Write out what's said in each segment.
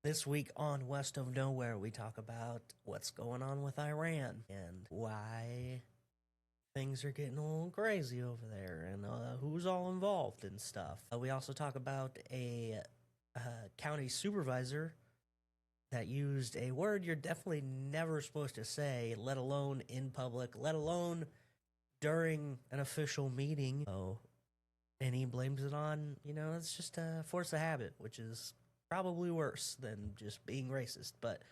This week on West of Knowhere, we talk about what's going on with Iran and why things are getting a little crazy over there and who's all involved and stuff. We also talk about a county supervisor that used a word you're definitely never supposed to say, let alone in public, let alone during an official meeting. Oh, and he blames it on, it's just a force of habit, which is probably worse than just being racist. But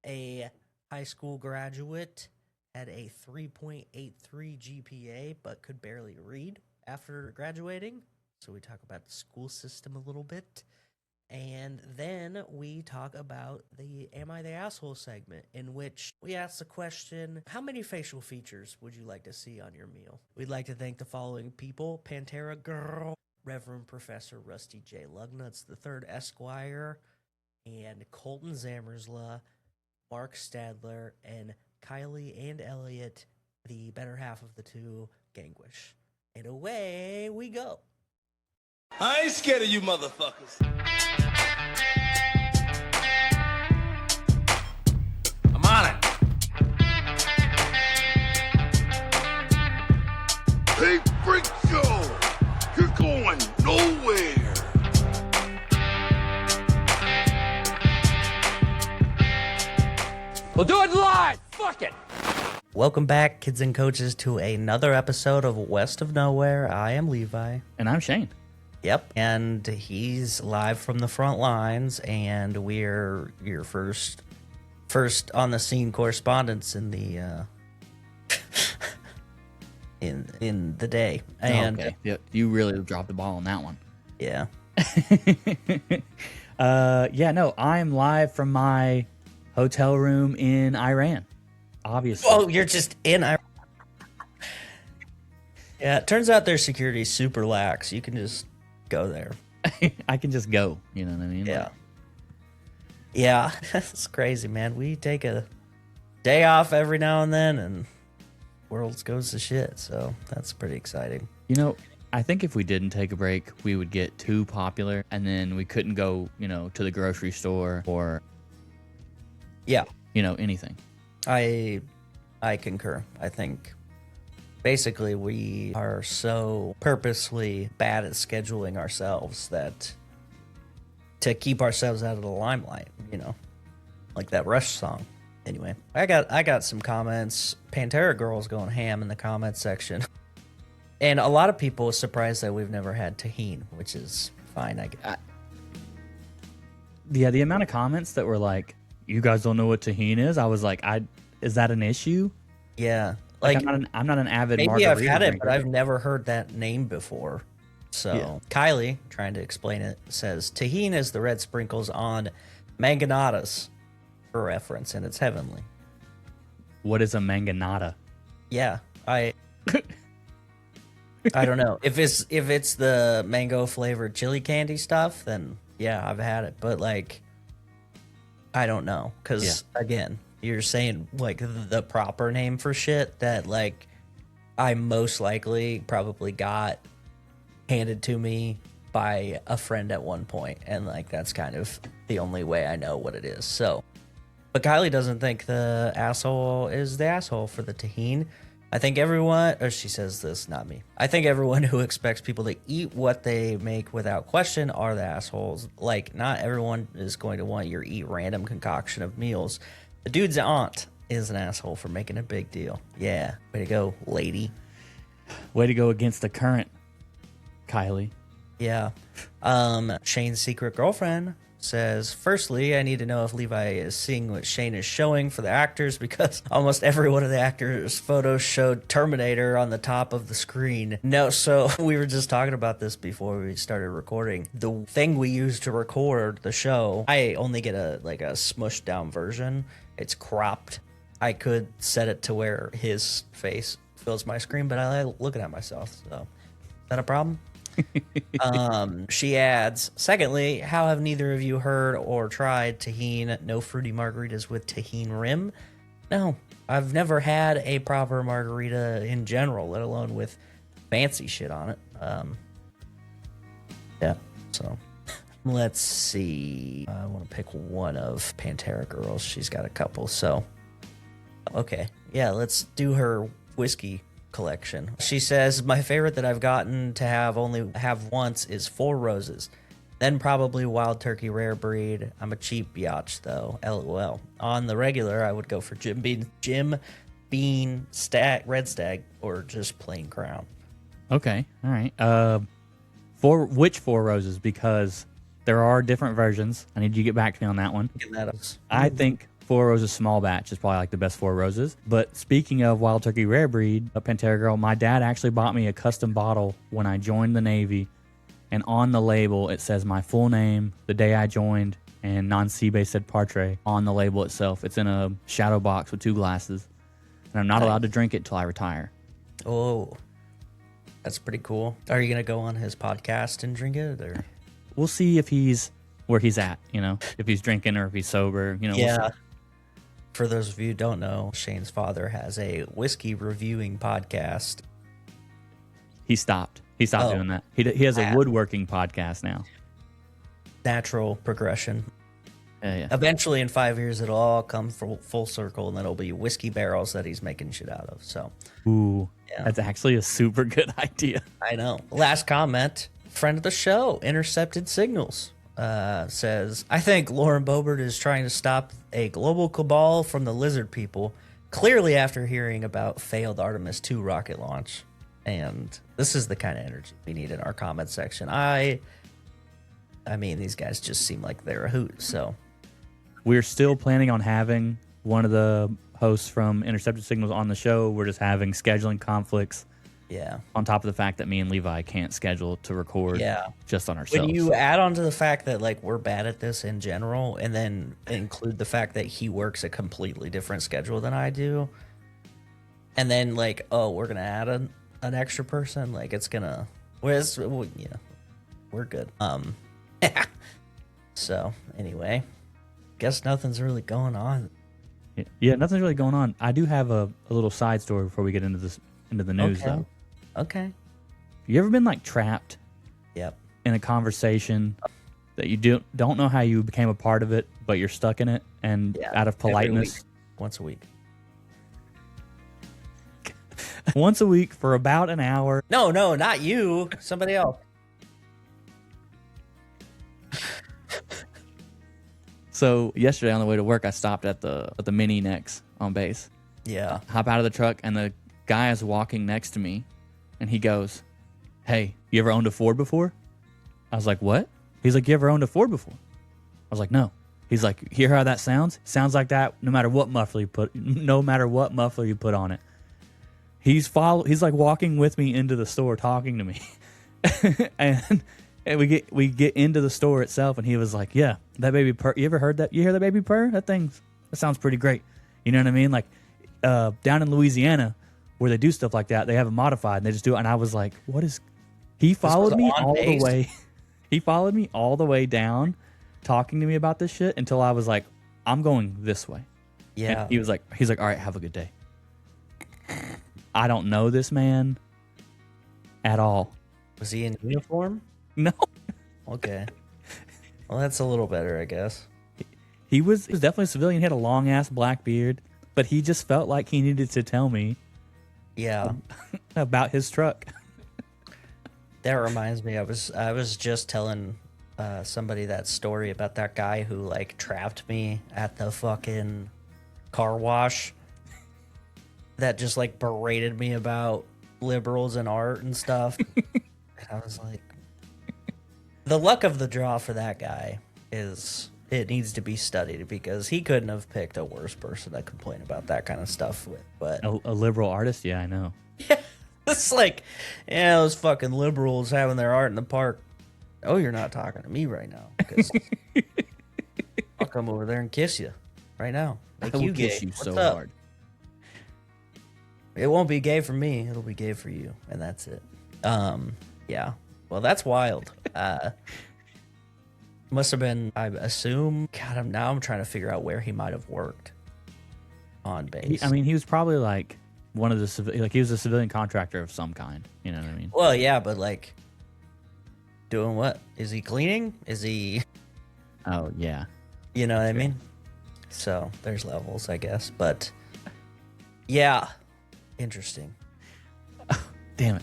a high school graduate had a 3.83 GPA but could barely read after graduating. So we talk about the school system a little bit. And then we talk about the Am I the Asshole segment, in which we ask the question, how many facial features would you like to see on your meal? We'd like to thank the following people: Pantera Girl, Reverend Professor Rusty J. Lugnuts III Esquire, and Colton Zammersla, Mark Stadler, and Kylie and Elliot, the better half of the two, Gangwish. And away we go. I ain't scared of you motherfuckers. I'm on it. Hey, freak show! You're going nowhere! We'll do it live! Fuck it! Welcome back, kids and coaches, to another episode of West of Knowhere. I am Levi. And I'm Shane. Yep, and he's live from the front lines, and we're your first on the scene correspondence in the in the day. And okay. You really dropped the ball on that one. Yeah. I'm live from my hotel room in Iran. Obviously. Oh, you're just in Iran. Yeah, it turns out their security is super lax. You can just go there. I can just go, you know what I mean? Yeah. Yeah, it's crazy, man. We take a day off every now and then, and world goes to shit. So that's pretty exciting. I think if we didn't take a break, we would get too popular, and then we couldn't go, to the grocery store or, anything. I concur. I think basically we are so purposely bad at scheduling ourselves that to keep ourselves out of the limelight, like that Rush song. Anyway, I got some comments. Pantera Girl's going ham in the comments section. And a lot of people are surprised that we've never had tahine, which is fine, I guess. Yeah, the amount of comments that were like, you guys don't know what tahine is? I was like, is that an issue? Yeah. Like I'm not an avid maybe margarita I've had it, drinker. but I've never heard that name before. So yeah. Kylie, trying to explain it, says tahine is the red sprinkles on manganadas, for reference, and it's heavenly. What is a manganata? Yeah, I don't know if it's the mango flavored chili candy stuff. Then yeah, I've had it, but like I don't know because again, you're saying like the proper name for shit that like I most likely probably got handed to me by a friend at one point, and like that's kind of the only way I know what it is. So, but Kylie doesn't think the asshole is the asshole for the tahine. I think everyone, or she says this, not me. I think everyone who expects people to eat what they make without question are the assholes. Like, not everyone is going to want your eat random concoction of meals. The dude's aunt is an asshole for making a big deal. Yeah, way to go, lady. Way to go against the current, Kylie. Yeah. Shane's secret girlfriend says, firstly, I need to know if Levi is seeing what Shane is showing for the actors, because almost every one of the actors' photos showed Terminator on the top of the screen. No, so we were just talking about this before we started recording. The thing we use to record the show, I only get a smushed down version. It's cropped. I could set it to where his face fills my screen, but I like looking at myself. So, is that a problem? She adds, secondly, how have neither of you heard or tried tahine? No fruity margaritas with tahine rim? No, I've never had a proper margarita in general, let alone with fancy shit on it. Yeah, so Let's see. I want to pick one of Pantera Girls. She's got a couple. So, okay. Yeah, let's do her whiskey collection. She says, my favorite that I've gotten to only have once is Four Roses. Then probably Wild Turkey Rare Breed. I'm a cheap biatch, though. LOL. On the regular, I would go for Jim Beam Red Stag, or just plain Crown. Okay, all right. Which Four Roses? Because there are different versions. I need you to get back to me on that one. I think Four Roses Small Batch is probably like the best Four Roses. But speaking of Wild Turkey Rare Breed, a Pantera Girl, my dad actually bought me a custom bottle when I joined the Navy. And on the label, it says my full name, the day I joined, and non-Seabay said Partre on the label itself. It's in a shadow box with 2 glasses. And I'm not allowed to drink it till I retire. Oh, that's pretty cool. Are you going to go on his podcast and drink it? Or? We'll see if he's where he's at, if he's drinking or if he's sober, Yeah. We'll see. For those of you who don't know, Shane's father has a whiskey reviewing podcast. He stopped doing that. He has a woodworking podcast now. Natural progression. Yeah. Eventually, in 5 years, it'll all come full circle, and then it'll be whiskey barrels that he's making shit out of. So, ooh, yeah. That's actually a super good idea. I know. Last comment, friend of the show, Intercepted Signals, says, I think Lauren Boebert is trying to stop a global cabal from the lizard people, clearly after hearing about failed Artemis 2 rocket launch. And this is the kind of energy we need in our comment section. I mean, these guys just seem like they're a hoot, so. We're still planning on having one of the hosts from Intercepted Signals on the show. We're just having scheduling conflicts. Yeah. On top of the fact that me and Levi can't schedule to record just on ourselves. When you add on to the fact that, like, we're bad at this in general, and then include the fact that he works a completely different schedule than I do, and then, like, oh, we're going to add an extra person, like, it's going to... we're good. So, anyway, guess nothing's really going on. Yeah, nothing's really going on. I do have a little side story before we get into the news, though. Okay. You ever been, like, trapped in a conversation that you don't know how you became a part of it, but you're stuck in it, and out of politeness? Once a week. Once a week for about an hour. No, not you. Somebody else. So yesterday on the way to work, I stopped at the Mini Nex on base. Yeah. Hop out of the truck, and the guy is walking next to me, and he goes, "Hey, you ever owned a Ford before?" I was like, "What?" He's like, "You ever owned a Ford before?" I was like, "No." He's like, "Hear how that sounds? Sounds like that no matter what muffler you put on it." He's like walking with me into the store, talking to me, and we get into the store itself, and he was like, "Yeah, that baby purr. You ever heard that? You hear that baby purr? That sounds pretty great." You know what I mean? Like down in Louisiana, where they do stuff like that, they have it modified and they just do it. And I was like, "What is?" He followed me all the way. He followed me all the way down, talking to me about this shit until I was like, "I'm going this way." Yeah. And he's like, "All right, have a good day." I don't know this man at all. Was he in uniform? No. Okay. Well, that's a little better, I guess. He was definitely a civilian. He had a long ass black beard, but he just felt like he needed to tell me about his truck. That reminds me, I was just telling somebody that story about that guy who, like, trapped me at the fucking car wash, that just, like, berated me about liberals and art and stuff. And I was like, the luck of the draw for that guy is it needs to be studied, because he couldn't have picked a worse person to complain about that kind of stuff with. But a liberal artist, yeah, I know. Yeah, it's like, those fucking liberals having their art in the park. Oh, you're not talking to me right now, because I'll come over there and kiss you right now. Like, I will you kiss gay. you What's so up? hard. It won't be gay for me. It'll be gay for you, and that's it. Yeah. Well, that's wild. Must have been, I assume. God, now I'm trying to figure out where he might have worked on base. He was probably like one of he was a civilian contractor of some kind. You know what I mean? Well, yeah, but like, Doing what? Is he cleaning? Is he, Oh yeah. you know what I mean? So there's levels, I guess. But yeah, interesting. Damn it.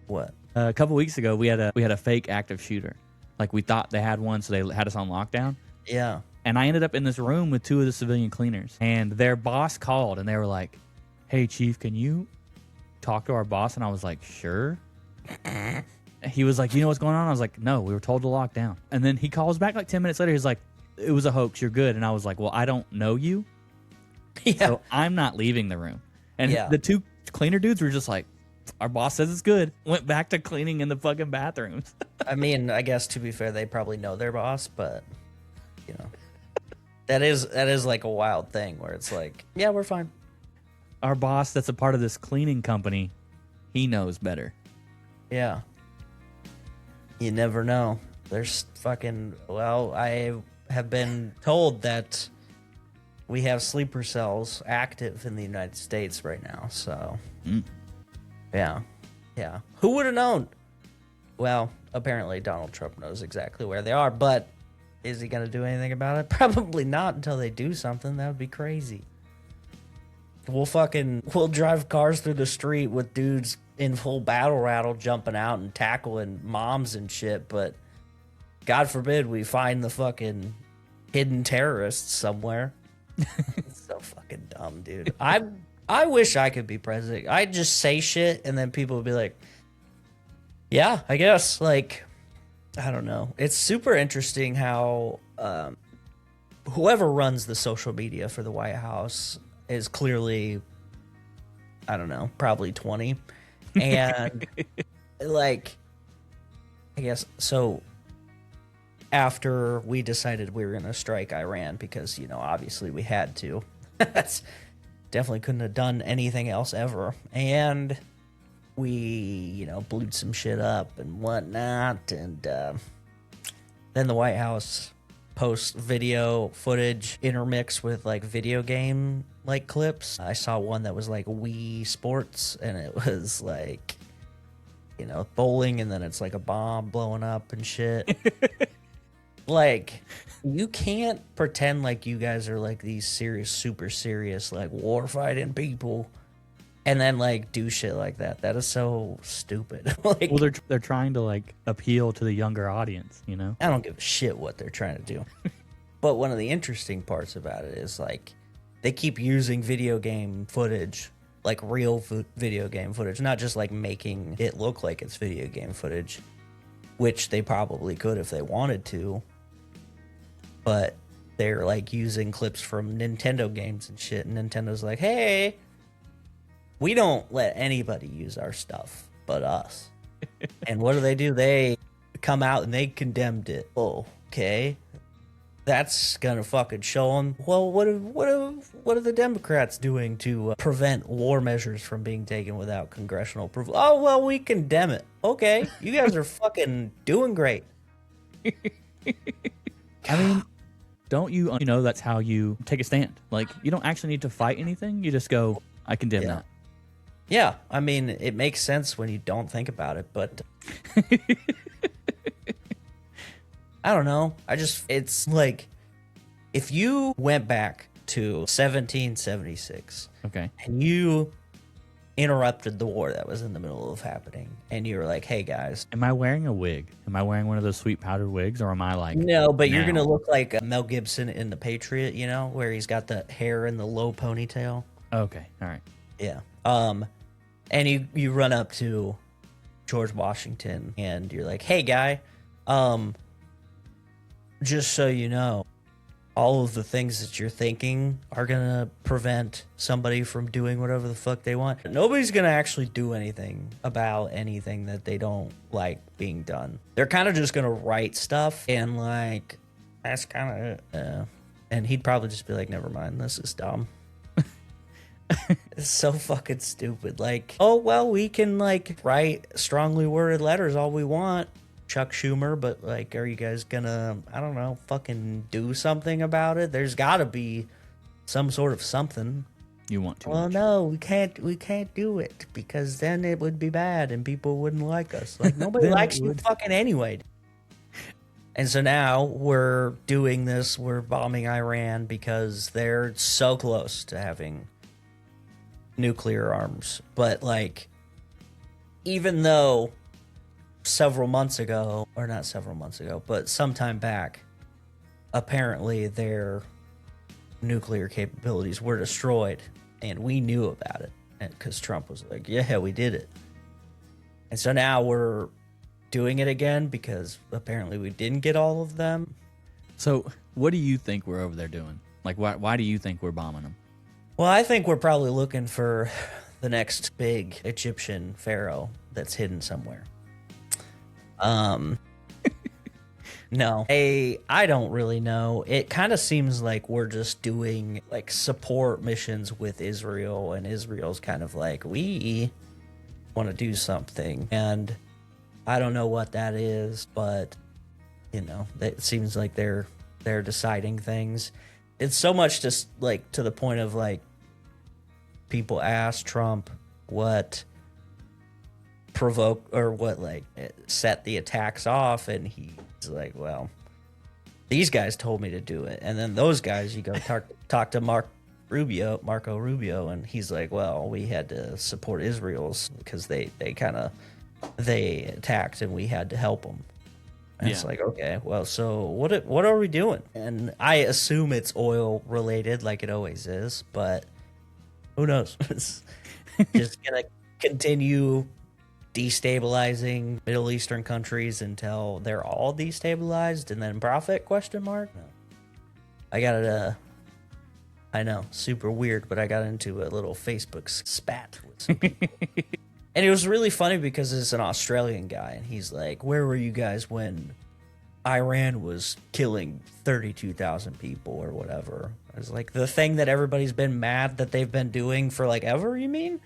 What? A couple weeks ago, we had a fake active shooter. Like we thought they had one, so they had us on lockdown. Yeah. And I ended up in this room with two of the civilian cleaners, and their boss called, and they were like, "Hey, Chief, can you talk to our boss?" And I was like, "Sure." He was like, "You know what's going on?" I was like, "No, we were told to lock down." And then he calls back like 10 minutes later. He's like, "It was a hoax. You're good." And I was like, "Well, I don't know you, Yeah. so I'm not leaving the room." And Yeah. the two cleaner dudes were just like, "Our boss says it's good." Went back to cleaning in the fucking bathrooms. I mean, I guess to be fair, they probably know their boss, but you know, that is like a wild thing where it's like, yeah, we're fine. Our boss, that's a part of this cleaning company, he knows better. Yeah. You never know. There's fucking, well, I have been told that we have sleeper cells active in the United States right now. So, yeah. Yeah. Who would have known? Well, apparently Donald Trump knows exactly where they are, but is he going to do anything about it? Probably not until they do something. That would be crazy. We'll drive cars through the street with dudes in full battle rattle jumping out and tackling moms and shit, but God forbid we find the fucking hidden terrorists somewhere. It's so fucking dumb, dude. I wish I could be president. I'd just say shit and then people would be like, yeah, I guess. Like, I don't know. It's super interesting how whoever runs the social media for the White House is clearly, I don't know, probably 20. And like, I guess, so after we decided we were going to strike Iran because, you know, obviously we had to. That's definitely couldn't have done anything else ever. And we, you know, blew some shit up and whatnot. And then the White House posts video footage intermixed with like video game like clips. I saw one that was like Wii Sports, and it was like, you know, bowling, and then it's like a bomb blowing up and shit. Like, you can't pretend like you guys are like these serious, super serious, like war fighting people, and then like do shit like that. That is so stupid. Like, Well, they're trying to like appeal to the younger audience, you know? I don't give a shit what they're trying to do. But one of the interesting parts about it is like they keep using video game footage, like real video game footage, not just like making it look like it's video game footage, which they probably could if they wanted to. But they're like using clips from Nintendo games and shit. And Nintendo's like, hey, we don't let anybody use our stuff but us. And what do? They come out and they condemned it. Oh, okay. That's gonna fucking show them. Well, what are the Democrats doing to prevent war measures from being taken without congressional approval? Oh, well, we condemn it. Okay, you guys are fucking doing great. I mean, don't you know that's how you take a stand? Like, you don't actually need to fight anything. You just go, I condemn that. Yeah, I mean, it makes sense when you don't think about it, but I don't know. It's like, if you went back to 1776 Okay. and you interrupted the war that was in the middle of happening, and you were like, hey, guys. Am I wearing a wig? Am I wearing one of those sweet powdered wigs, or am I like... No, but you're now? going to look like Mel Gibson in The Patriot, you know, where he's got the hair and the low ponytail. Okay, all right. Yeah. And you run up to George Washington and you're like, hey, guy, just so you know, all of the things that you're thinking are going to prevent somebody from doing whatever the fuck they want. Nobody's going to actually do anything about anything that they don't like being done. They're kind of just going to write stuff and like, that's kind of, and he'd probably just be like, never mind, this is dumb. It's so fucking stupid. Like, oh, well, we can like write strongly worded letters all we want, Chuck Schumer, but like, are you guys gonna, I don't know, fucking do something about it? There's gotta be some sort of something. You want too well, much. no, we can't do it because then it would be bad and people wouldn't like us. Like nobody Then it likes you would. fucking anyway. And so now we're doing this. We're bombing Iran because they're so close to having nuclear arms. But like, even though several months ago, or not several months ago, but sometime back, apparently their nuclear capabilities were destroyed, and we knew about it because Trump was like, yeah, we did it. And so now we're doing it again because apparently we didn't get all of them. So, what do you think we're over there doing? Like, why do you think we're bombing them? Well, I think we're probably looking for the next big Egyptian pharaoh that's hidden somewhere. No, I don't really know. It kind of seems like we're just doing like support missions with Israel, and Israel's kind of like, we want to do something, and I don't know what that is, but you know, it seems like they're deciding things. It's so much just like to the point of like people ask Trump what provoked or what like set the attacks off, and he's like, well, these guys told me to do it, and then those guys, you go talk to Marco Rubio, and he's like, well, we had to support Israel's because they attacked and we had to help them. And It's like, okay, well, so what are we doing? And I assume it's oil related, like it always is, but who knows? It's just gonna continue destabilizing Middle Eastern countries until they're all destabilized and then profit, question mark? No. I know, super weird, but I got into a little Facebook spat with some people. And it was really funny because it's an Australian guy, and he's like, where were you guys when Iran was killing 32,000 people or whatever? I was like, the thing that everybody's been mad that they've been doing for like ever, you mean?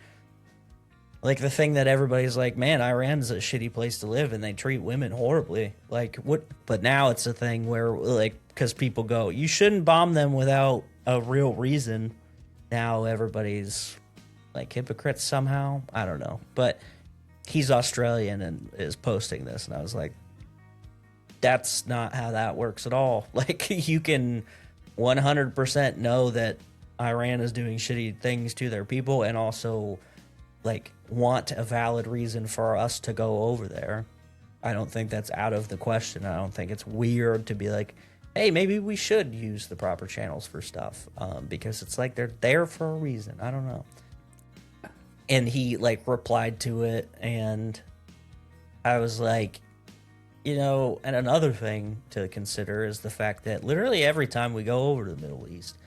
Like the thing that everybody's like, man, Iran's a shitty place to live and they treat women horribly. Like what? But now it's a thing where like, because people go, you shouldn't bomb them without a real reason. Now everybody's like hypocrites somehow. I don't know. But he's Australian and is posting this. And I was like, that's not how that works at all. Like you can 100% know that Iran is doing shitty things to their people and also like want a valid reason for us to go over there. I don't think that's out of the question. I don't think it's weird to be like, hey, maybe we should use the proper channels for stuff, because it's like they're there for a reason. I don't know. And he like replied to it, and I was like, you know, and another thing to consider is the fact that literally every time we go over to the Middle East,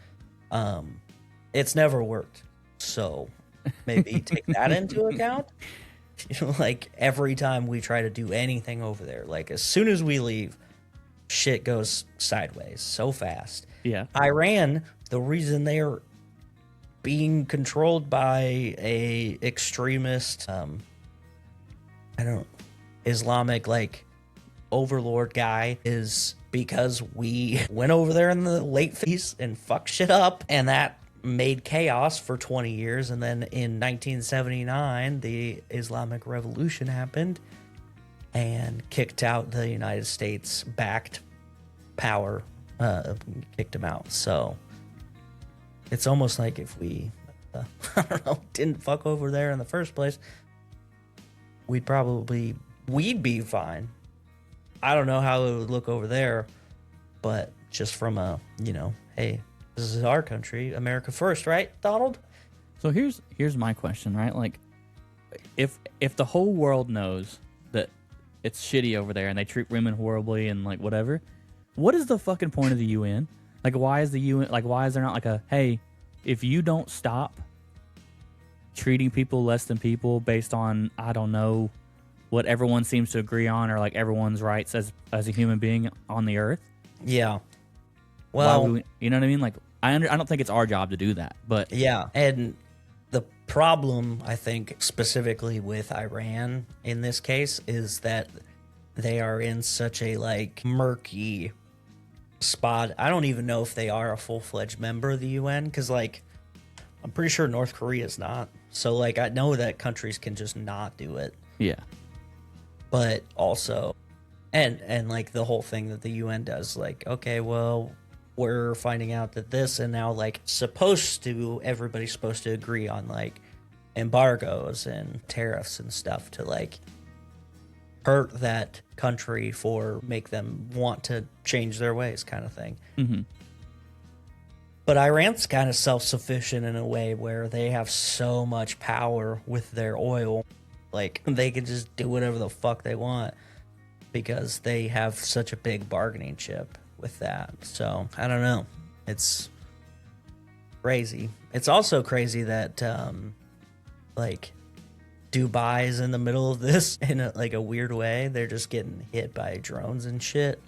it's never worked. So maybe take that into account. You know, like every time we try to do anything over there, like as soon as we leave, shit goes sideways so fast. Yeah. Iran, the reason they are being controlled by a extremist, Islamic like overlord guy is because we went over there in the late 50s and fucked shit up, and that made chaos for 20 years, and then in 1979 the Islamic Revolution happened and kicked out the United States backed power, kicked them out. So it's almost like if we I don't know, didn't fuck over there in the first place, we'd be fine. I don't know how it would look over there, but just from a, you know, hey, this is our country, America first, right, Donald? So here's my question, right? Like, if the whole world knows that it's shitty over there and they treat women horribly and like whatever, what is the fucking point of the UN? Like, why is the UN like? Why is there not like a hey, if you don't stop treating people less than people based on I don't know what everyone seems to agree on or like everyone's rights as a human being on the earth? Yeah. Well, you know what I mean? Like, I don't think it's our job to do that, but yeah, and the problem, I think, specifically with Iran in this case, is that they are in such a like murky spot. I don't even know if they are a full-fledged member of the UN, because like I'm pretty sure North Korea is not. So, like, I know that countries can just not do it. Yeah. But also, and like the whole thing that the UN does, like, okay, well, we're finding out that this, and now, like, everybody's supposed to agree on, like, embargoes and tariffs and stuff to, like, hurt that country for make them want to change their ways kind of thing. Mm-hmm. But Iran's kind of self-sufficient in a way where they have so much power with their oil. Like, they can just do whatever the fuck they want because they have such a big bargaining chip with that. So, I don't know. It's crazy. It's also crazy that, like, Dubai's in the middle of this in a weird way. They're just getting hit by drones and shit.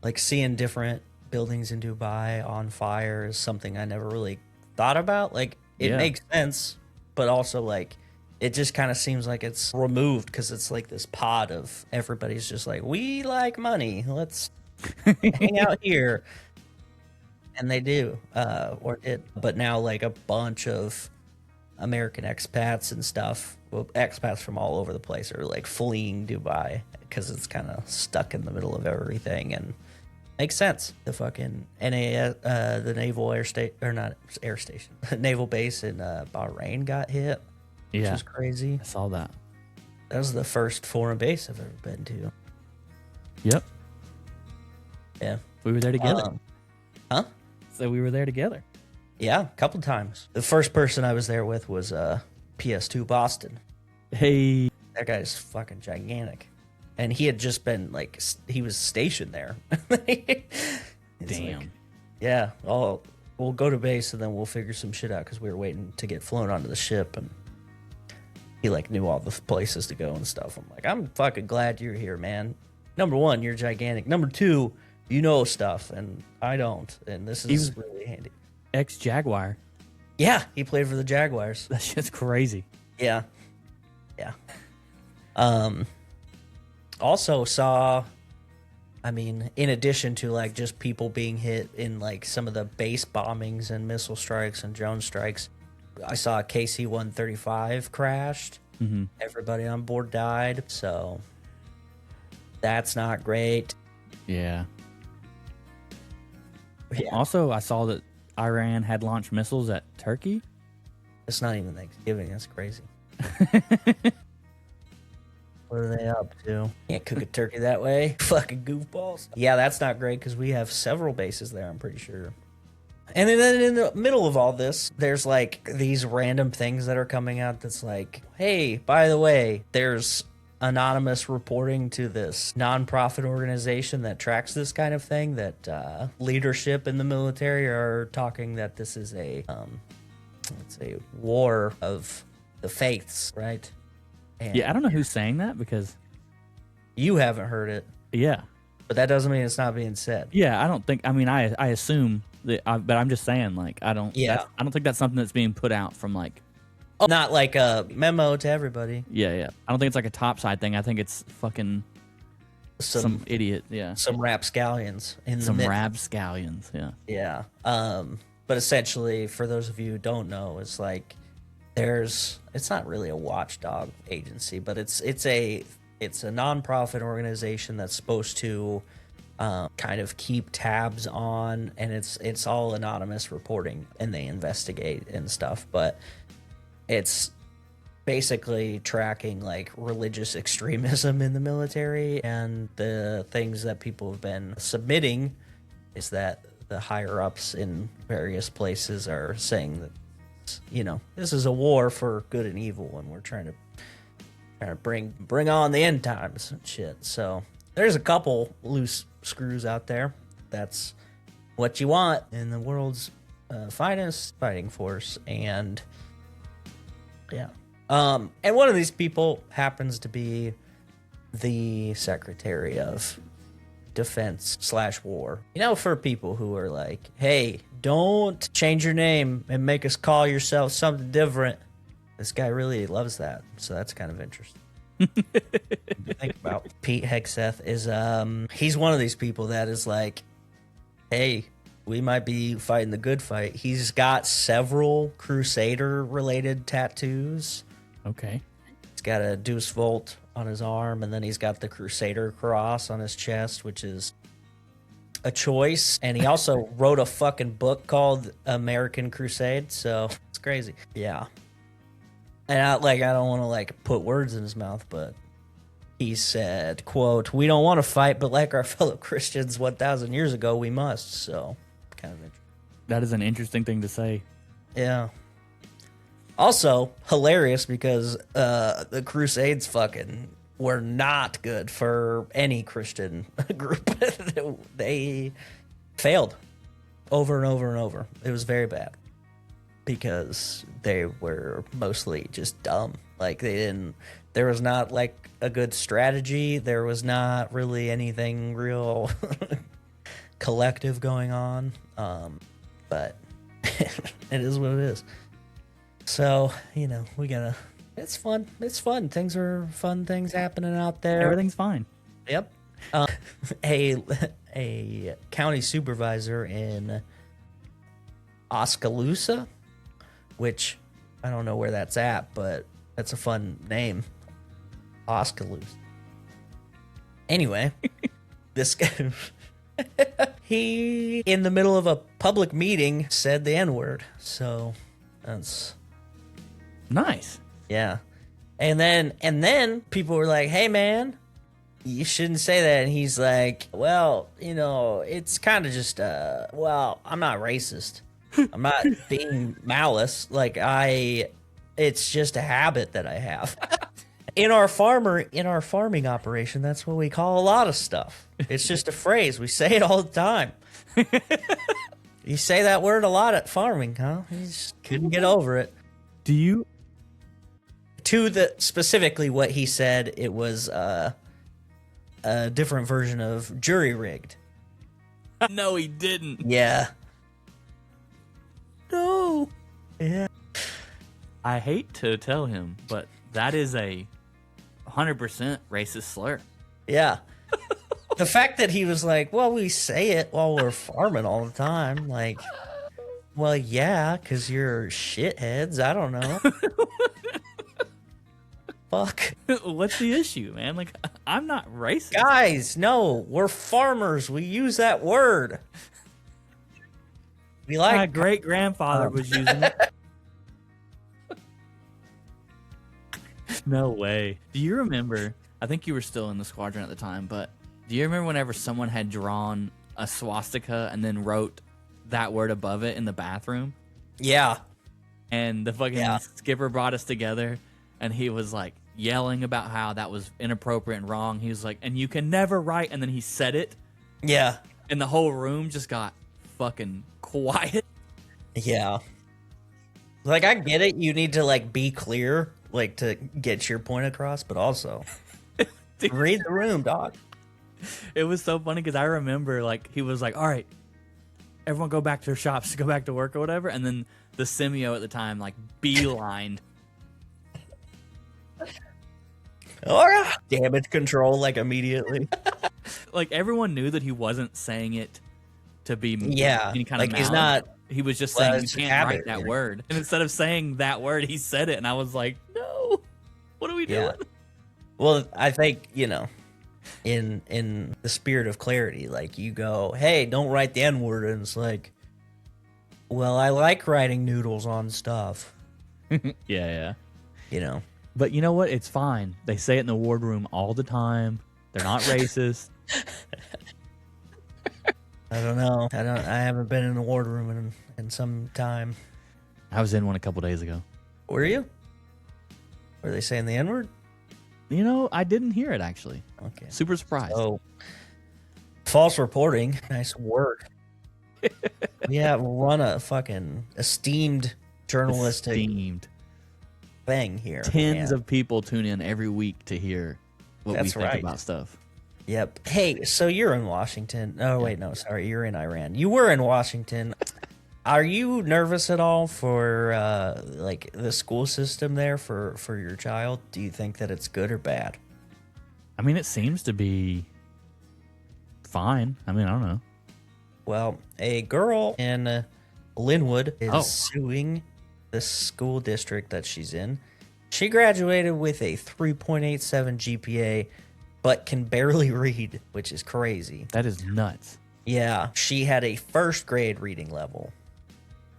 Like, seeing different buildings in Dubai on fire is something I never really thought about. Like, it makes sense, but also, like, it just kind of seems like it's removed because it's like this pod of everybody's just like, we like money. Let's hang out here. And they do, or did. But now, like, a bunch of American expats and stuff, well, expats from all over the place are like fleeing Dubai because it's kind of stuck in the middle of everything, and makes sense. The fucking the naval air state, or not air station, naval base in Bahrain got hit, which was crazy. I saw that. That was the first foreign base I've ever been to. Yep. Yeah, We were there together. Huh? So we were there together. Yeah, a couple times. The first person I was there with was PS2 Boston. Hey. That guy's fucking gigantic. And he had just been, like, he was stationed there. Damn. Like, yeah, we'll go to base and then we'll figure some shit out because we were waiting to get flown onto the ship. And he, like, knew all the places to go and stuff. I'm like, I'm fucking glad you're here, man. Number one, you're gigantic. Number two, you know stuff, and I don't. And this is really handy. Ex-Jaguar. Yeah, he played for the Jaguars. That shit's crazy. Yeah. Yeah. Also saw, I mean, in addition to, like, just people being hit in, like, some of the base bombings and missile strikes and drone strikes, I saw a KC-135 crashed. Mm-hmm. Everybody on board died, so that's not great. Yeah. Yeah. Also, I saw that Iran had launched missiles at Turkey. It's not even Thanksgiving. That's crazy. What are they up to? Can't cook a turkey that way. Fucking goofballs. Yeah, that's not great because we have several bases there, I'm pretty sure. And then in the middle of all this, there's, like, these random things that are coming out that's like, hey, by the way, there's anonymous reporting to this nonprofit organization that tracks this kind of thing, that leadership in the military are talking that this is a war of the faiths, right? And Yeah, I don't know who's saying that because... you haven't heard it, Yeah. but that doesn't mean it's not being said. Yeah, I don't think... I mean, I assume that... but I'm just saying, like, I don't... Yeah. I don't think that's something that's being put out from, like... Not like a memo to everybody. Yeah. I don't think it's like a topside thing. I think it's fucking some idiot. Yeah. Some rapscallions in Some the mix. rapscallions. Yeah. Yeah. But essentially, for those of you who don't know, it's like it's not really a watchdog agency, but it's a nonprofit organization that's supposed to kind of keep tabs on, and it's all anonymous reporting, and they investigate and stuff, but it's basically tracking, like, religious extremism in the military, and the things that people have been submitting is that the higher ups in various places are saying that, you know, this is a war for good and evil, and we're trying to bring on the end times and shit. So there's a couple loose screws out there. That's what you want in the world's finest fighting force. And yeah. And one of these people happens to be the Secretary of Defense / War. You know, for people who are like, hey, don't change your name and make us call yourself something different. This guy really loves that. So that's kind of interesting. Think about Pete Hegseth is he's one of these people that is like, hey, we might be fighting the good fight. He's got several Crusader-related tattoos. Okay. He's got a Deus Volt on his arm, and then he's got the Crusader cross on his chest, which is a choice. And he also wrote a fucking book called American Crusade, so it's crazy. Yeah. And I don't want to like put words in his mouth, but he said, quote, "We don't want to fight, but like our fellow Christians 1,000 years ago, we must." So kind of interesting. That is an interesting thing to say. Yeah. Also hilarious because the Crusades fucking were not good for any Christian group. They failed over and over and over. It was very bad because they were mostly just dumb. Like there was not like a good strategy. There was not really anything real collective going on. But it is what it is. So, it's fun. It's fun. Things are fun things happening out there. Everything's fine. Yep. A county supervisor in Oskaloosa, which I don't know where that's at, but that's a fun name. Oskaloosa. Anyway, this guy, he, in the middle of a public meeting, said the N-word. So that's nice. Yeah. And then people were like, "Hey man, you shouldn't say that." And he's like, "Well, it's kind of just I'm not racist. I'm not being malice. It's just a habit that I have." In our farming operation, that's what we call a lot of stuff. It's just a phrase. We say it all the time. You say that word a lot at farming, huh? You just couldn't get over it. Do you? Specifically what he said, it was a different version of jury rigged. No, he didn't. Yeah. No. Yeah. I hate to tell him, but that is a 100% racist slur. Yeah. The fact that he was like, "Well, we say it while we're farming all the time." Like, well, yeah, because you're shitheads. I don't know. Fuck. What's the issue, man? Like, I'm not racist. Guys, no, we're farmers. We use that word. We like. My great grandfather was using it. No way. Do you remember? I think you were still in the squadron at the time, but do you remember whenever someone had drawn a swastika and then wrote that word above it in the bathroom? Yeah. And the fucking skipper brought us together, and he was like yelling about how that was inappropriate and wrong. He was like, "And you can never write," and then he said it. Yeah. And the whole room just got fucking quiet. Yeah. Like, I get it. You need to, like, be clear, like, to get your point across, but also read the room, dog. It was so funny because I remember, like, he was like, "All right, everyone go back to their shops, go back to work or whatever." And then the Simio at the time, like, beelined. Oh, damage control, like, immediately. Like, everyone knew that he wasn't saying it to be any kind like, of he's malice. not. He was just Well, saying, "You it's can't write habit, that right? word." And instead of saying that word, he said it. And I was like, "No, what are we doing?" Well, I think, in the spirit of clarity, like, you go, "Hey, don't write the N-word," and it's like, well, I like writing noodles on stuff. Yeah. But you know what? It's fine. They say it in the wardroom all the time. They're not racist. I don't know. I haven't been in the wardroom in some time. I was in one a couple days ago. Were you? Were they saying the N-word? I didn't hear it, actually. Okay. Super surprised. Oh, false reporting. Nice work. Yeah, run a fucking esteemed journalistic thing here. Tens of people tune in every week to hear what we think right. about stuff. Yep. Hey, so you're in Washington. Oh, wait, no, sorry. You're in Iran. You were in Washington. Are you nervous at all for, like, the school system there for your child? Do you think that it's good or bad? I mean, it seems to be fine. I mean, I don't know. Well, a girl in Linwood is Oh. suing the school district that she's in. She graduated with a 3.87 GPA, but can barely read, which is crazy. That is nuts. Yeah, she had a first grade reading level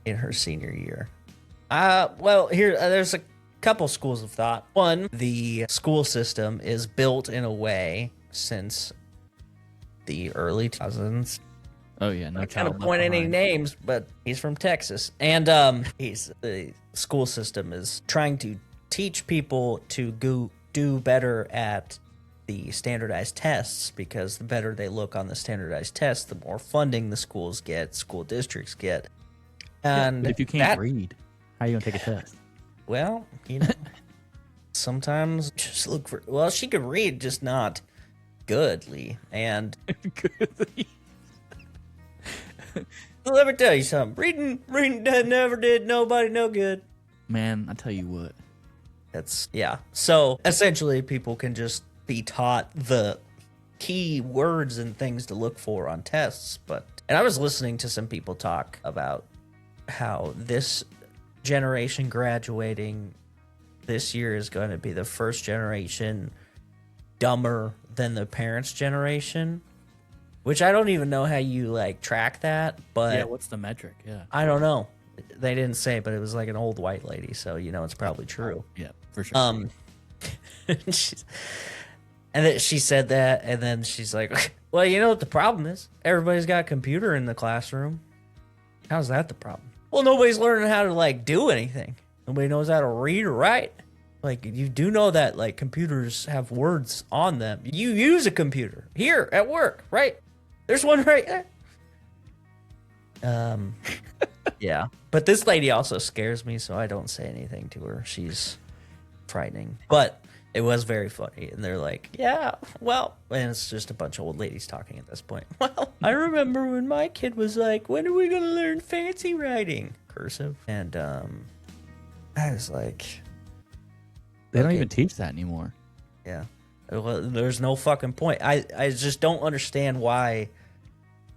in her senior year. Well, here there's a couple schools of thought. One, the school system is built in a way since the early 2000s. Oh yeah, no I can't child left point any behind. names, but he's from Texas, and the school system is trying to teach people to do better at the standardized tests, because the better they look on the standardized tests, the more funding the schools get, school districts get. And But if you can't read, how are you gonna take a test? well, you know, sometimes just look for. Well, she could read, just not goodly, and. Let me tell you something. Reading never did nobody no good. Man, I tell you what. Yeah. So essentially, people can just be taught the key words and things to look for on tests. And I was listening to some people talk about how this generation graduating this year is going to be the first generation dumber than the parents' generation. Which I don't even know how you like track that, but Yeah, what's the metric? Yeah. I don't know. They didn't say, but it was like an old white lady, so you know it's probably true. Yeah, for sure. And then she said that, and then she's like, "Well, you know what the problem is? Everybody's got a computer in the classroom. How's that the problem? Well, nobody's learning how to like do anything. Nobody knows how to read or write. Like you do know that like computers have words on them. You use a computer here at work, right? There's one right there." Yeah. But this lady also scares me, so I don't say anything to her. She's frightening. But it was very funny. And they're like, yeah, well, and it's just a bunch of old ladies talking at this point. Well, I remember when my kid was like, when are we going to learn fancy writing? Cursive. And I was like, they don't okay. even teach that anymore. Yeah. Well, there's no fucking point. I just don't understand why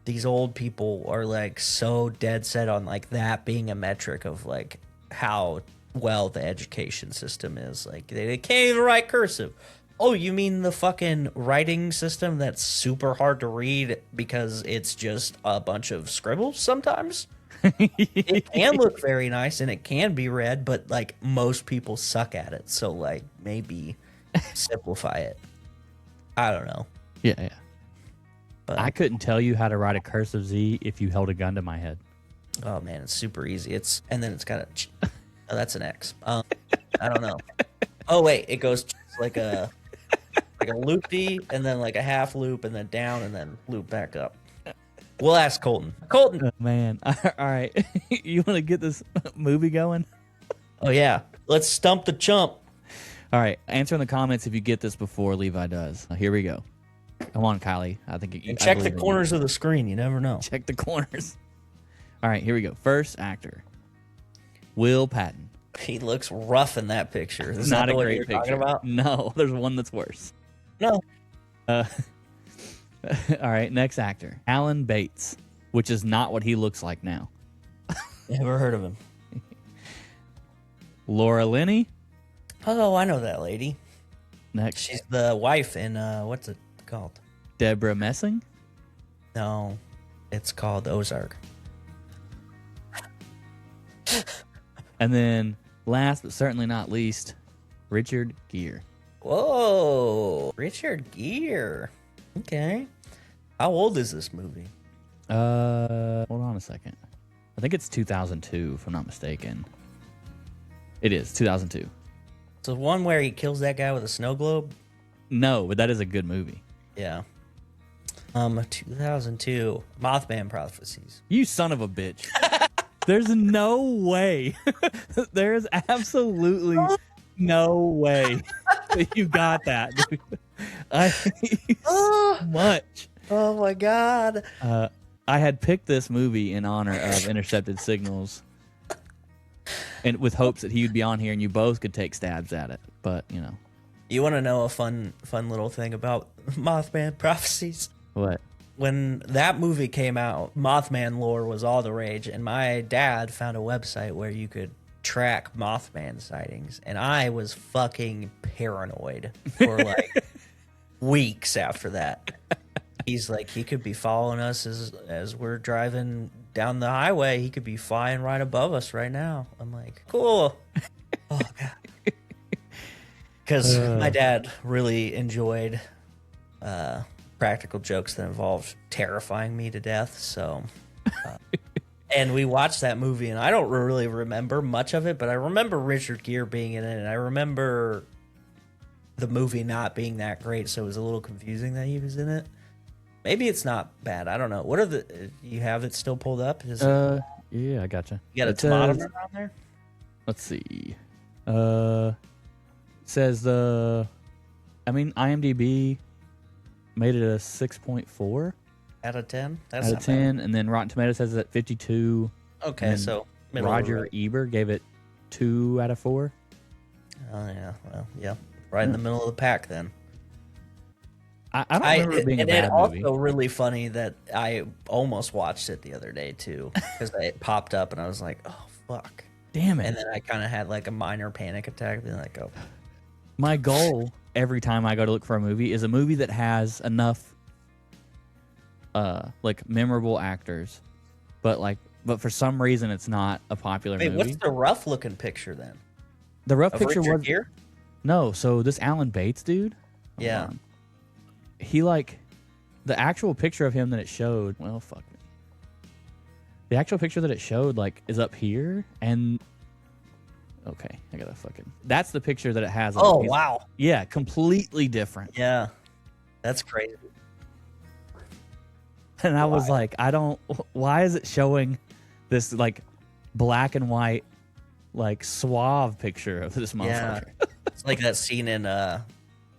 these old people are like so dead set on like that being a metric of like how well the education system is. Like they can't even write cursive. Oh, you mean the fucking writing system that's super hard to read because it's just a bunch of scribbles sometimes? It can look very nice and it can be read, but like most people suck at it. So like maybe simplify it. I don't know. Yeah. But, I couldn't tell you how to write a cursive Z if you held a gun to my head. oh man, it's super easy. And then it's got a. Oh, that's an X. I don't know. Oh wait, it goes like a loopy and then like a half loop and then down and then loop back up. We'll ask Colton. Colton. Oh, man. All right. You want to get this movie going? Oh yeah, let's stump the chump. All right. Answer in the comments if you get this before Levi does. Here we go. Come on, Kylie. I think And check the corners of the screen. You never know. Check the corners. All right, here we go. First actor, Will Patton. He looks rough in that picture. Is Not that a the one great you're picture. talking about? No, there's one that's worse. No. All right, next actor, Alan Bates, which is not what he looks like now. Never heard of him. Laura Linney. Oh, I know that lady. Next, She's the wife in what's it called? Deborah Messing. No, it's called Ozark. And then last but certainly not least, Richard Gere. Whoa, Richard Gere. Okay. How old is this movie? Hold on a second. I think it's 2002, if I'm not mistaken. It is 2002. So one where he kills that guy with a snow globe? No, but that is a good movie. Yeah. 2002. Mothman Prophecies. You son of a bitch. There's no way. There's absolutely no way that you got that, dude. I hate you so much. Oh my god. I had picked this movie in honor of Intercepted Signals, and with hopes that he would be on here and you both could take stabs at it. But you know, You want to know a fun little thing about Mothman Prophecies? what? when that movie came out, Mothman lore was all the rage, and my dad found a website where you could track Mothman sightings, and I was fucking paranoid for like weeks after that. He's like, he could be following us as we're driving down the highway. He could be flying right above us right now. I'm like, cool. Oh god. Because my dad really enjoyed practical jokes that involved terrifying me to death. So, and we watched that movie, and I don't really remember much of it, but I remember Richard Gere being in it, and I remember the movie not being that great, so it was a little confusing that he was in it. Maybe it's not bad. I don't know. What are the? You have it still pulled up? Yeah, I gotcha. You got a tomato on there? Let's see. Says IMDb made it a 6.4 out of 10. That's out not of 10, bad. And then Rotten Tomatoes has it at 52. Okay, so Roger Ebert gave it 2 out of 4. Oh yeah, well, yeah, right in the middle of the pack then. I don't remember it being a bad movie. It's also really funny that I almost watched it the other day too, because it popped up and I was like, "Oh fuck, damn it!" And then I kind of had like a minor panic attack, being like, "Oh." My goal every time I go to look for a movie is a movie that has enough, like memorable actors, but for some reason it's not a popular movie. What's the rough looking picture then? The rough picture Richard was Gere? No. So this Alan Bates dude, yeah. He the actual picture of him that it showed. Well, fuck me. The actual picture that it showed is up here, and okay, I gotta fucking. That's the picture that it has. Oh wow. Yeah, completely different. Yeah, that's crazy. And I was like, why is it showing this black and white, suave picture of this motherfucker? Yeah. It's like that scene in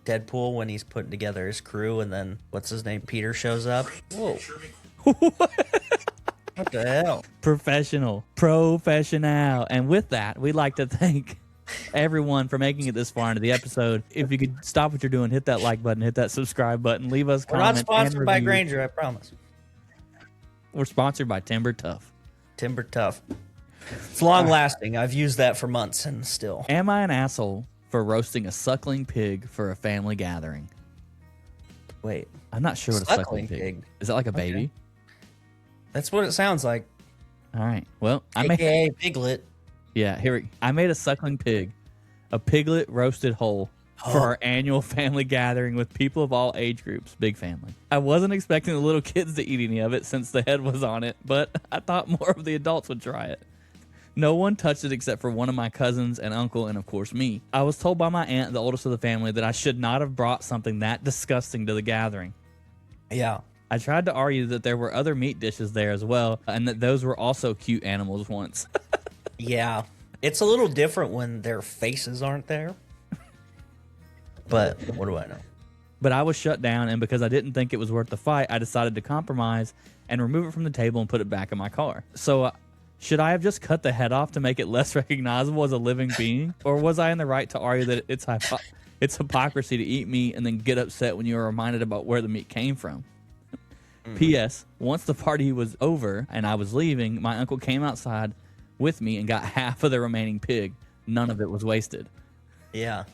Deadpool when he's putting together his crew, and then what's his name? Peter shows up. Whoa. What the hell? Professional. And with that, we'd like to thank everyone for making it this far into the episode. If you could stop what you're doing, hit that like button, hit that subscribe button, leave us We're comments. not sponsored by Granger, I promise. We're sponsored by Timber Tough. Timber Tough. It's long lasting. I've used that for months and still. Am I an asshole for roasting a suckling pig for a family gathering? Wait. I'm not sure what a suckling pig. Is that like a baby? That's what it sounds like. All right. Well, AKA piglet. Yeah, I made a suckling pig, a piglet roasted whole for our annual family gathering with people of all age groups. Big family. I wasn't expecting the little kids to eat any of it since the head was on it, but I thought more of the adults would try it. No one touched it except for one of my cousins and uncle and, of course, me. I was told by my aunt, the oldest of the family, that I should not have brought something that disgusting to the gathering. Yeah. I tried to argue that there were other meat dishes there as well, and that those were also cute animals once. Yeah. It's a little different when their faces aren't there. But what do I know? But I was shut down, and because I didn't think it was worth the fight, I decided to compromise and remove it from the table and put it back in my car. So should I have just cut the head off to make it less recognizable as a living being? Or was I in the right to argue that it's hypocrisy to eat meat and then get upset when you are reminded about where the meat came from? P.S. Once the party was over and I was leaving, my uncle came outside with me and got half of the remaining pig. None of it was wasted. Yeah.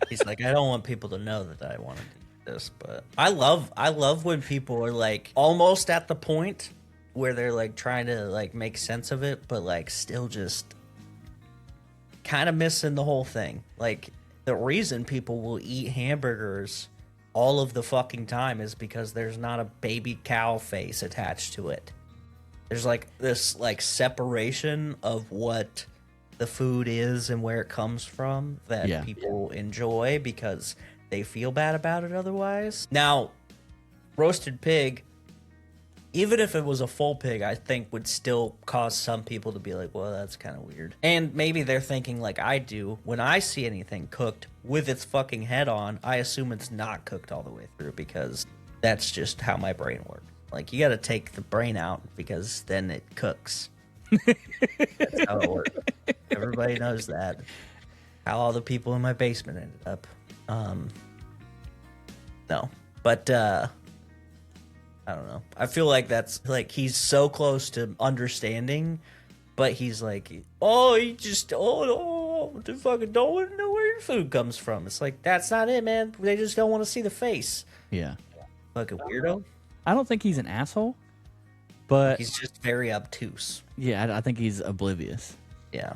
He's like, I don't want people to know that I wanted to do this, but I love when people are almost at the point where they're trying to make sense of it, but still just kind of missing the whole thing. The reason people will eat hamburgers all of the fucking time is because there's not a baby cow face attached to it. There's this separation of what the food is and where it comes from that people enjoy because they feel bad about it otherwise. Now, roasted pig, even if it was a full pig, I think would still cause some people to be like, well, that's kind of weird. And maybe they're thinking like I do. When I see anything cooked with its fucking head on, I assume it's not cooked all the way through because that's just how my brain works. You got to take the brain out because then it cooks. That's how it works. Everybody knows that. How all the people in my basement ended up. No. But I don't know. I feel like that's like he's so close to understanding, but he's like, oh, he just, the fucking don't know where your food comes from. It's like, that's not it, man. They just don't want to see the face. Yeah. Fucking weirdo. I don't think he's an asshole, but He's just very obtuse. yeah, I think he's oblivious. Yeah.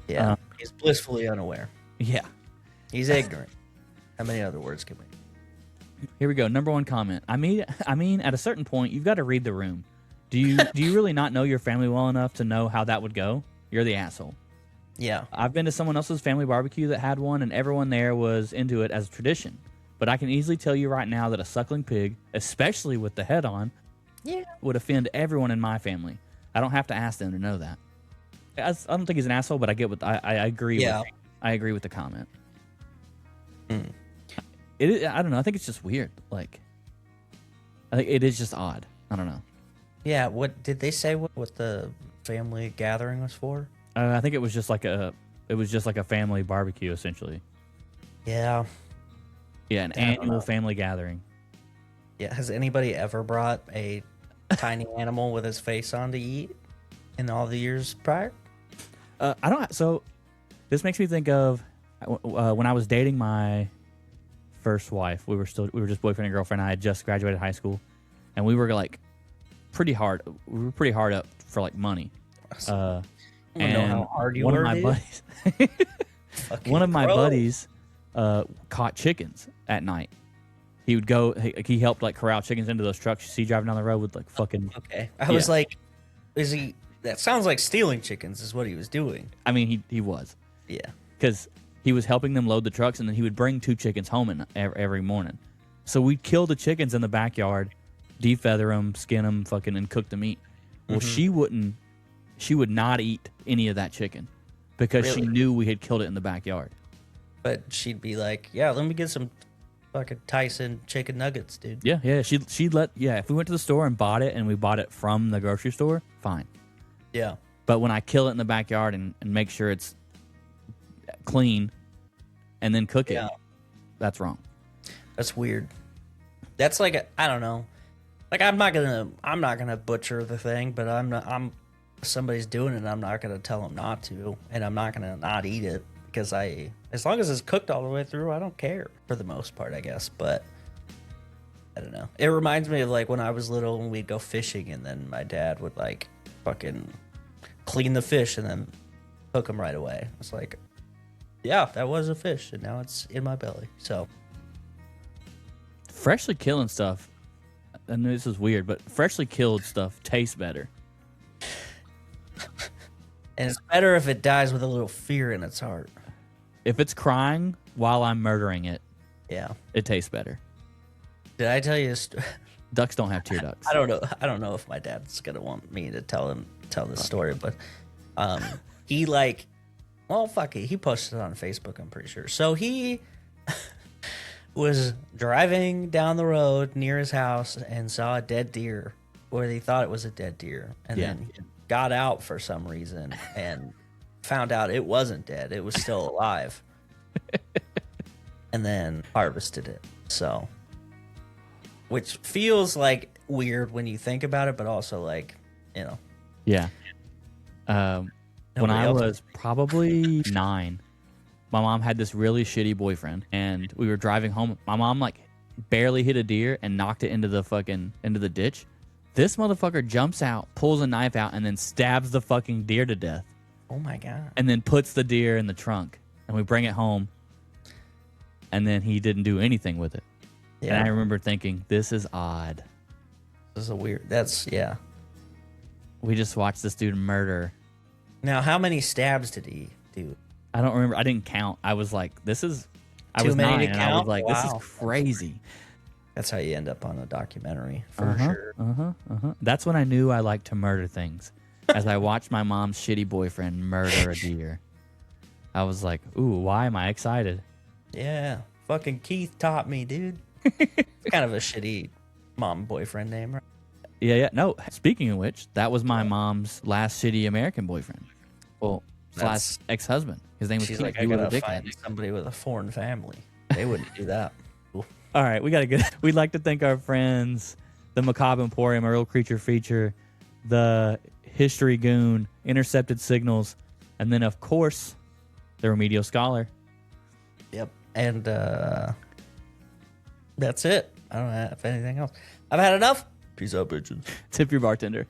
Yeah. He's blissfully unaware. Yeah. He's ignorant. How many other words can we? Here we go. Number 1 comment. I mean, at a certain point, you've got to read the room. Do you really not know your family well enough to know how that would go? You're the asshole. Yeah. I've been to someone else's family barbecue that had one, and everyone there was into it as a tradition. But I can easily tell you right now that a suckling pig, especially with the head on, would offend everyone in my family. I don't have to ask them to know that. I don't think he's an asshole, but I get what I agree. Yeah. I agree with the comment. I don't know. I think it's just weird. Like, I think it is just odd. I don't know. Yeah. What did they say? What the family gathering was for? I think it was just like a family barbecue essentially. Yeah. Yeah, an annual family gathering. Yeah. Has anybody ever brought a tiny animal with his face on to eat in all the years prior? I don't. So this makes me think of when I was dating my first wife. We were just boyfriend and girlfriend. I had just graduated high school, and we were like pretty hard. We were pretty hard up for like money. I And know how hard you one were, of my dude. buddies, Fucking one of my gross. buddies, caught chickens at night. He would go. He helped like corral chickens into those trucks you see driving down the road with like fucking. Okay. I was like, is he? That sounds like stealing chickens is what he was doing. I mean, he was. Yeah. Because he was helping them load the trucks, and then he would bring 2 chickens home every morning. So we'd kill the chickens in the backyard, defeather them, skin them, fucking, and cook the meat. Well, she would not eat any of that chicken because she Really? knew we had killed it in the backyard. But she'd be like, yeah, let me get some fucking Tyson chicken nuggets, dude. Yeah. She'd let, if we went to the store and bought it, and we bought it from the grocery store, fine. Yeah. But when I kill it in the backyard and make sure it's clean and then cook it, that's wrong. That's weird. That's like I don't know. Like I'm not gonna butcher the thing, but I'm somebody's doing it, and I'm not gonna tell them not to, and I'm not gonna not eat it because as long as it's cooked all the way through, I don't care for the most part, I guess. But I don't know. It reminds me of like when I was little and we'd go fishing, and then my dad would like fucking clean the fish and then cook them right away. It's like, yeah, that was a fish, and now it's in my belly. So Freshly killing stuff, I know this is weird, but freshly killed stuff tastes better. and it's better if it dies with a little fear in its heart. If it's crying while I'm murdering it, Yeah. it tastes better. Did I tell you? Ducks don't have tear ducts. I don't know if my dad's gonna want me to tell this story, but he like, well, fuck it. He posted it on Facebook, I'm pretty sure. So he was driving down the road near his house and saw a dead deer, or he thought it was a dead deer, and then he got out for some reason and found out it wasn't dead. It was still alive, and then harvested it. So. Which feels like weird when you think about it, but also like, you know. Yeah. When I else- was probably 9, my mom had this really shitty boyfriend, and we were driving home. My mom like barely hit a deer and knocked it into the ditch. This motherfucker jumps out, pulls a knife out, and then stabs the fucking deer to death. Oh my God. And then puts the deer in the trunk, and we bring it home. And then he didn't do anything with it. Yeah. And I remember thinking, this is odd. This is a weird. Yeah. We just watched this dude murder. Now, how many stabs did he do? I don't remember. I didn't count. I was like, I Too was many 9, to and I was count? like, this Wow. is crazy. That's how you end up on a documentary for sure. That's when I knew I liked to murder things. As I watched my mom's shitty boyfriend murder a deer, I was like, ooh, why am I excited? Yeah. Fucking Keith taught me, dude. It's kind of a shitty mom boyfriend name, right? Yeah. No, speaking of which, that was my mom's last shitty American boyfriend. Well, That's- last ex-husband. His name was She's Keith. like, I He was a gotta dickhead. find somebody with a foreign family. They wouldn't do that. All right, we got to get. We'd like to thank our friends the Macabre Emporium, a real creature feature, the History Goon, Intercepted Signals, and then, of course, the Remedial Scholar. Yep. And that's it. I don't have anything else. I've had enough. Peace out, bitches. Tip your bartender.